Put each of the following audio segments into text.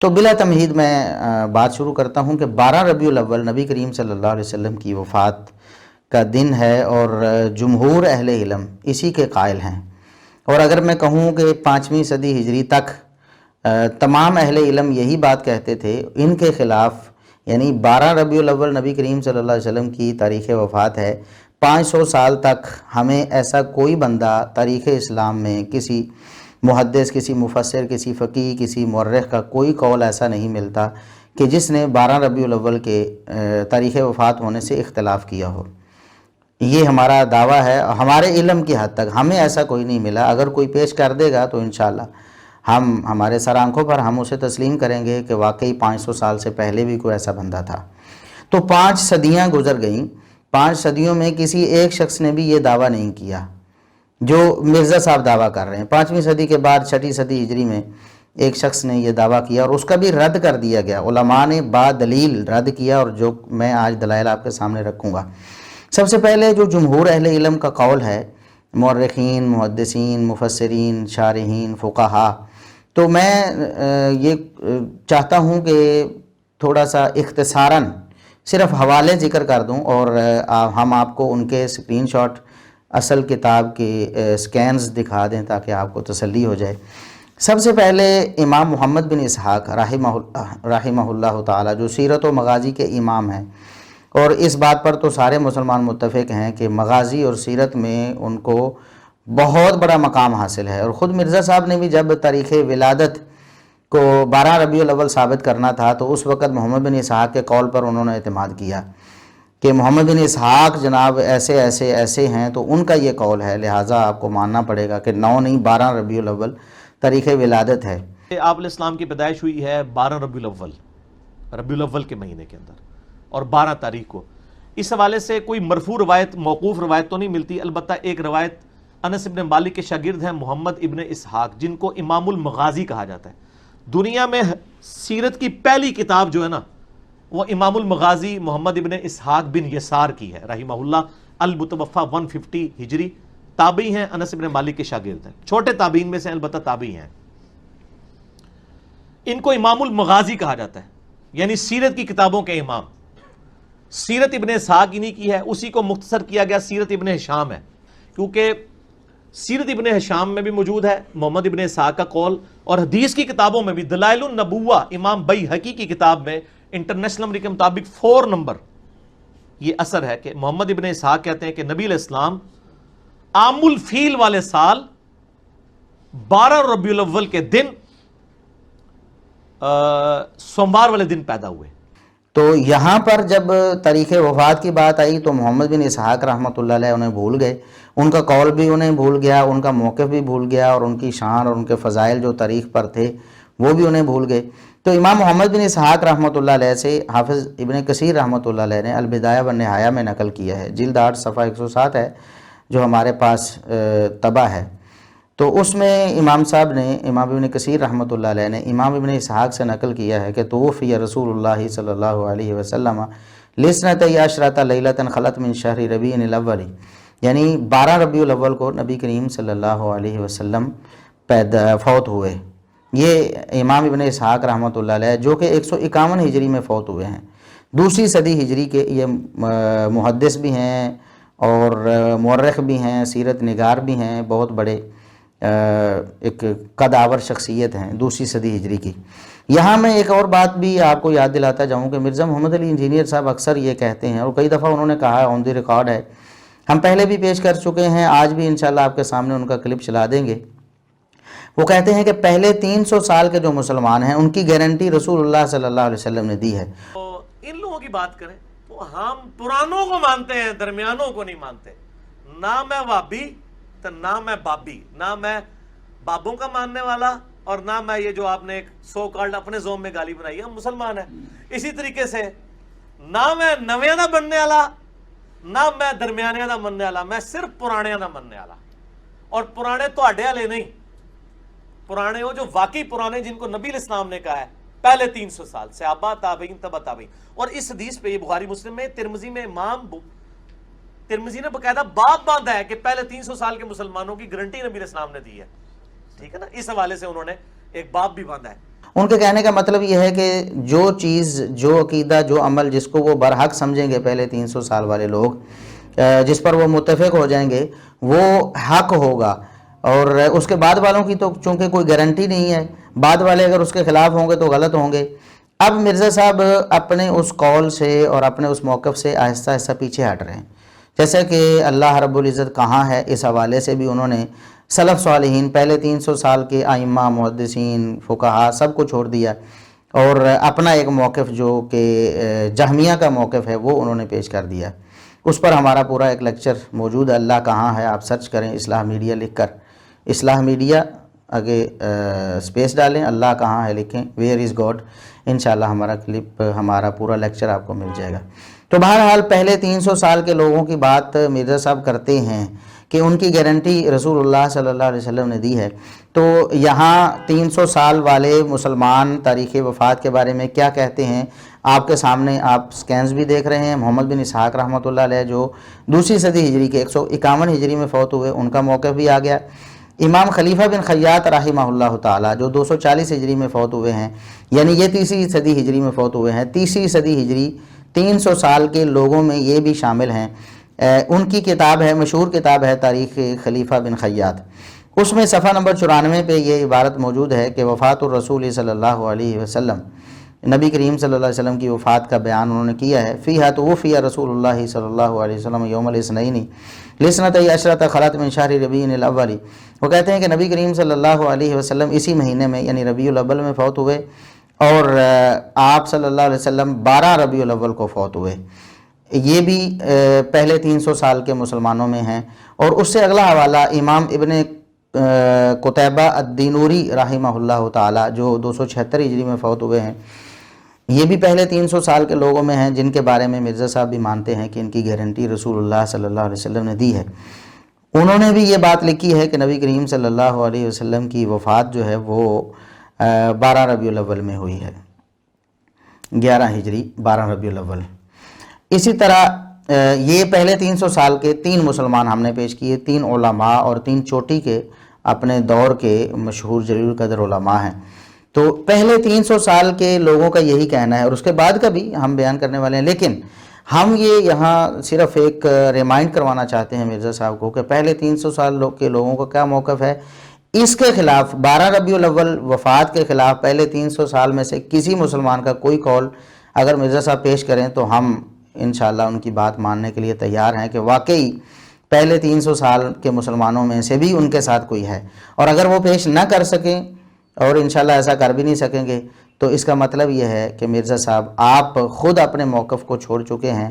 تو بلا تمہید میں بات شروع کرتا ہوں کہ 12 ربیع الاول نبی کریم صلی اللہ علیہ وسلم کی وفات کا دن ہے، اور جمہور اہل علم اسی کے قائل ہیں۔ اور اگر میں کہوں کہ 5ویں صدی ہجری تک تمام اہل علم یہی بات کہتے تھے، ان کے خلاف، یعنی 12 ربیع الاول نبی کریم صلی اللہ علیہ وسلم کی تاریخ وفات ہے، 500 سال تک ہمیں ایسا کوئی بندہ تاریخ اسلام میں کسی محدث، کسی مفسر، کسی فقیہ، کسی مورخ کا کوئی قول ایسا نہیں ملتا کہ جس نے 12 ربیع الاول کے تاریخ وفات ہونے سے اختلاف کیا ہو۔ یہ ہمارا دعویٰ ہے، ہمارے علم کی حد تک ہمیں ایسا کوئی نہیں ملا۔ اگر کوئی پیش کر دے گا تو انشاءاللہ ہمارے سر آنکھوں پر ہم اسے تسلیم کریں گے کہ واقعی 500 سال سے پہلے بھی کوئی ایسا بندہ تھا۔ تو 5 صدیاں گزر گئیں، 5 صدیوں میں کسی ایک شخص نے بھی یہ دعویٰ نہیں کیا جو مرزا صاحب دعویٰ کر رہے ہیں۔ 5ویں صدی کے بعد 6 صدی ہجری میں ایک شخص نے یہ دعویٰ کیا، اور اس کا بھی رد کر دیا گیا، علماء نے با دلیل رد کیا، اور جو میں آج دلائل آپ کے سامنے رکھوں گا۔ سب سے پہلے جو جمہور اہل علم کا قول ہے، مورخین، محدثین، مفسرین، شارحین، فقہا، تو میں یہ چاہتا ہوں کہ تھوڑا سا اختصاراً صرف حوالے ذکر کر دوں، اور ہم آپ کو ان کے اسکرین شاٹ اصل کتاب کے سکینز دکھا دیں تاکہ آپ کو تسلی ہو جائے۔ سب سے پہلے امام محمد بن اسحاق رحمہ اللہ تعالی، جو سیرت و مغازی کے امام ہیں، اور اس بات پر تو سارے مسلمان متفق ہیں کہ مغازی اور سیرت میں ان کو بہت بڑا مقام حاصل ہے، اور خود مرزا صاحب نے بھی جب تاریخ ولادت کو 12 ربیع الاول ثابت کرنا تھا تو اس وقت محمد بن اسحاق کے قول پر انہوں نے اعتماد کیا کہ محمد بن اسحاق جناب ایسے ایسے ایسے ہیں، تو ان کا یہ قول ہے، لہٰذا آپ کو ماننا پڑے گا کہ 9 نہیں 12 ربیع الاول تاریخ ولادت ہے۔ آپ علیہ السلام کی پیدائش ہوئی ہے 12 ربیع الاول کے مہینے کے اندر، اور 12 تاریخ کو۔ اس حوالے سے کوئی مرفوع روایت، موقوف روایت تو نہیں ملتی، البتہ ایک روایت انس ابن مالک کے شاگرد ہیں محمد ابن اسحاق، جن کو امام المغازی کہا جاتا ہے۔ دنیا میں سیرت کی پہلی کتاب جو ہے نا، وہ امام المغازی محمد ابن اسحاق بن یسار کی ہے رحمہ اللہ، المتوفی 150 ہجری، تابعی ہیں، انس ابن مالک کے شاگرد ہیں، چھوٹے تابعین میں سے البتہ تابعی ہیں۔ ان کو امام المغازی کہا جاتا ہے، یعنی سیرت کی کتابوں کے امام۔ سیرت ابن اسحاق انہی کی ہے، اسی کو مختصر کیا گیا سیرت ابن ہشام ہے، کیونکہ سیرت ابن ہشام میں بھی موجود ہے محمد ابن اسحاق کا قول، اور حدیث کی کتابوں میں بھی دلائل النبوہ امام بیہقی کی کتاب میں انٹرنیشنل نمبر کے مطابق 4 نمبر یہ اثر ہے کہ محمد ابن اسحاق کہتے ہیں کہ نبی علیہ السلام عام الفیل والے سال 12 ربیع الاول کے دن سوموار والے دن پیدا ہوئے۔ تو یہاں پر جب تاریخ وفات کی بات آئی تو محمد بن اسحاق رحمۃ اللہ علیہ انہیں بھول گئے، ان کا قول بھی انہیں بھول گیا، ان کا موقف بھی بھول گیا، اور ان کی شان اور ان کے فضائل جو تاریخ پر تھے وہ بھی انہیں بھول گئے۔ تو امام محمد بن اسحاق رحمۃ اللہ علیہ سے حافظ ابن کثیر رحمۃ اللہ علیہ نے البدایہ والنہایہ میں نقل کیا ہے، جلد 8 صفحہ 107 ہے جو ہمارے پاس طبع ہے۔ تو اس میں امام صاحب نے، امام ابن کثیر رحمۃ اللہ علیہ نے امام ابن اسحاق سے نقل کیا ہے کہ توفی رسول اللہ صلی اللہ علیہ وسلم لسنۃ عشرۃ لیلۃ خلت من شہر ربیع الاول، یعنی 12 ربیع الاول کو نبی کریم صلی اللہ علیہ وسلم فوت ہوئے۔ یہ امام ابن اسحاق رحمۃ اللہ علیہ جو کہ 151 ہجری میں فوت ہوئے ہیں، 2 صدی ہجری کے یہ محدث بھی ہیں اور مورخ بھی ہیں، سیرت نگار بھی ہیں، بہت بڑے ایک قدآور شخصیت ہیں 2 صدی ہجری کی۔ یہاں میں ایک اور بات بھی آپ کو یاد دلاتا جاؤں کہ مرزا محمد علی انجینئر صاحب اکثر یہ کہتے ہیں، اور کئی دفعہ انہوں نے کہا ہے، آن دی ریکارڈ ہے، ہم پہلے بھی پیش کر چکے ہیں، آج بھی انشاءاللہ آپ کے سامنے ان کا کلپ چلا دیں گے۔ وہ کہتے ہیں کہ پہلے 300 سال کے جو مسلمان ہیں ان کی گارنٹی رسول اللہ صلی اللہ علیہ وسلم نے دی ہے۔ تو ان لوگوں کی بات کریں تو ہم پرانوں کو مانتے ہیں، درمیانوں کو نہیں مانتے۔ نہ میں وابی تو نہ میں بابی، نہ میں بابوں کا ماننے والا، اور نہ میں یہ جو آپ نے ایک سو کالڈ اپنے زوم میں گالی بنائی ہے، ہم مسلمان ہیں۔ اسی طریقے سے نہ میں نویاں دا بننے والا، نہ میں درمیانیاں دا مننے والا، میں صرف پرانیاں دا مننے والا۔ اور پرانے تواڈے والے نہیں، پرانے وہ جو واقعی پرانے، جن کو نبی علیہ السلام نے کہا ہے پہلے 300 سال، صحابہ، تابعین، تبع تابعین۔ اور اس حدیث پہ یہ بخاری مسلم میں، ترمذی میں امام ترمذی نے باقاعدہ باب باندھا ہے کہ پہلے 300 سال کے مسلمانوں کی گارنٹی نبی علیہ السلام نے دی ہے، ٹھیک ہے نا، اس حوالے سے انہوں نے ایک باب بھی باندھا ہے۔ ان کے کہنے کا مطلب یہ ہے کہ جو چیز، جو عقیدہ، جو عمل جس کو وہ برحق سمجھیں گے پہلے 300 سال والے لوگ، جس پر وہ متفق ہو جائیں گے، وہ حق ہوگا. اور اس کے بعد والوں کی تو چونکہ کوئی گارنٹی نہیں ہے، بعد والے اگر اس کے خلاف ہوں گے تو غلط ہوں گے. اب مرزا صاحب اپنے اس قول سے اور اپنے اس موقف سے آہستہ آہستہ پیچھے ہٹ رہے ہیں. جیسے کہ اللہ رب العزت کہاں ہے، اس حوالے سے بھی انہوں نے سلف صالحین، پہلے 300 سال کے ائمہ، محدثین، فقہا سب کو چھوڑ دیا اور اپنا ایک موقف جو کہ جہمیہ کا موقف ہے وہ انہوں نے پیش کر دیا. اس پر ہمارا پورا ایک لیکچر موجود ہے. اللہ کہاں ہے آپ سرچ کریں، اصلاح میڈیا لکھ کر، اصلاح میڈیا آگے سپیس ڈالیں، اللہ کہاں ہے لکھیں، ویئر از گاڈ، انشاءاللہ ہمارا کلپ، ہمارا پورا لیکچر آپ کو مل جائے گا. تو بہرحال پہلے 300 سال کے لوگوں کی بات مرزا صاحب کرتے ہیں کہ ان کی گارنٹی رسول اللہ صلی اللہ علیہ وسلم نے دی ہے. تو یہاں 300 سال والے مسلمان تاریخ وفات کے بارے میں کیا کہتے ہیں آپ کے سامنے آپ سکینز بھی دیکھ رہے ہیں. محمد بن اسحاق رحمۃ اللہ علیہ جو دوسری صدی ہجری کے 151 ہجری میں فوت ہوئے، ان کا موقف بھی آ گیا. امام خلیفہ بن خیاط رحمہ اللہ تعالیٰ جو 240 ہجری میں فوت ہوئے ہیں، یعنی یہ تیسری صدی ہجری میں فوت ہوئے ہیں. تیسری صدی ہجری 300 سال کے لوگوں میں یہ بھی شامل ہیں. ان کی کتاب ہے، مشہور کتاب ہے تاریخ خلیفہ بن خیاط. اس میں صفحہ نمبر 94 پہ یہ عبارت موجود ہے کہ وفات الرسول صلی اللہ علیہ وسلم، نبی کریم صلی اللہ علیہ وسلم کی وفات کا بیان انہوں نے کیا ہے. فیہا توفی رسول اللہ صلی اللہ علیہ وسلم یوم الاثنین لسنۃ عشرۃ خلت من شہر ربیع الاول. وہ کہتے ہیں کہ نبی کریم صلی اللہ علیہ وسلم اسی مہینے میں یعنی ربیع الاول میں فوت ہوئے، اور آپ صلی اللہ علیہ وسلم 12 ربیع الاول کو فوت ہوئے. یہ بھی پہلے 300 سال کے مسلمانوں میں ہیں. اور اس سے اگلا حوالہ امام ابن قتیبہ الدینوری رحمہ اللہ تعالی جو 276 ہجری میں فوت ہوئے ہیں، یہ بھی پہلے 300 سال کے لوگوں میں ہیں، جن کے بارے میں مرزا صاحب بھی مانتے ہیں کہ ان کی گارنٹی رسول اللہ صلی اللہ علیہ وسلم نے دی ہے. انہوں نے بھی یہ بات لکھی ہے کہ نبی کریم صلی اللہ علیہ وسلم کی وفات جو ہے وہ 12 ربیع الاول میں ہوئی ہے، 11 ہجری 12 ربیع الاول. اسی طرح یہ پہلے 300 سال کے 3 مسلمان ہم نے پیش کیے، 3 علماء اور 3 چوٹی کے اپنے دور کے مشہور جلیل القدر علماء ہیں. تو پہلے 300 سال کے لوگوں کا یہی کہنا ہے، اور اس کے بعد کا بھی ہم بیان کرنے والے ہیں. لیکن ہم یہ یہاں صرف ایک ریمائنڈ کروانا چاہتے ہیں مرزا صاحب کو کہ پہلے 300 سال کے لوگوں کا کیا موقف ہے. اس کے خلاف 12 ربیع الاول وفات کے خلاف پہلے 300 سال میں سے کسی مسلمان کا کوئی قول اگر مرزا صاحب پیش کریں تو ہم انشاءاللہ ان کی بات ماننے کے لیے تیار ہیں کہ واقعی پہلے 300 سال کے مسلمانوں میں سے بھی ان کے ساتھ کوئی ہے. اور اگر وہ پیش نہ کر سکیں اور انشاءاللہ ایسا کر بھی نہیں سکیں گے تو اس کا مطلب یہ ہے کہ مرزا صاحب آپ خود اپنے موقف کو چھوڑ چکے ہیں.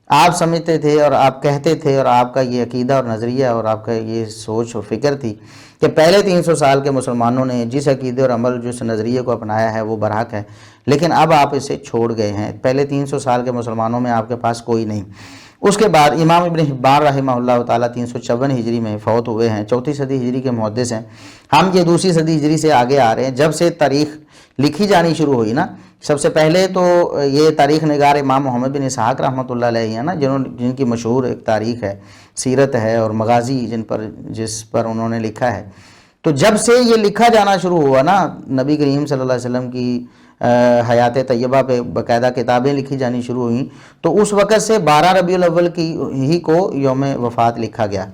آپ سمجھتے تھے اور آپ کہتے تھے اور آپ کا یہ عقیدہ اور نظریہ اور آپ کا یہ سوچ و فکر تھی کہ پہلے 300 سال کے مسلمانوں نے جس عقیدے اور عمل جس نظریے کو اپنایا ہے وہ برحق ہے، لیکن اب آپ اسے چھوڑ گئے ہیں. پہلے 300 سال کے مسلمانوں میں آپ کے پاس کوئی نہیں. اس کے بعد امام ابن حبان رحمہ اللہ تعالیٰ 354 ہجری میں فوت ہوئے ہیں، 4 صدی ہجری کے محدث ہیں. ہم یہ 2 صدی ہجری سے آگے آ رہے ہیں. جب سے تاریخ لکھی جانی شروع ہوئی نا، سب سے پہلے تو یہ تاریخ نگار امام محمد بن اسحاق رحمۃ اللہ علیہ ہیں نا، جن کی مشہور ایک تاریخ ہے، سیرت ہے اور مغازی جس پر انہوں نے لکھا ہے. تو جب سے یہ لکھا جانا شروع ہوا نا، نبی کریم صلی اللہ علیہ وسلم کی حیات طیبہ پہ باقاعدہ کتابیں لکھی جانی شروع ہوئیں، تو اس وقت سے 12 ربیع الاول کی ہی کو یوم وفات لکھا گیا.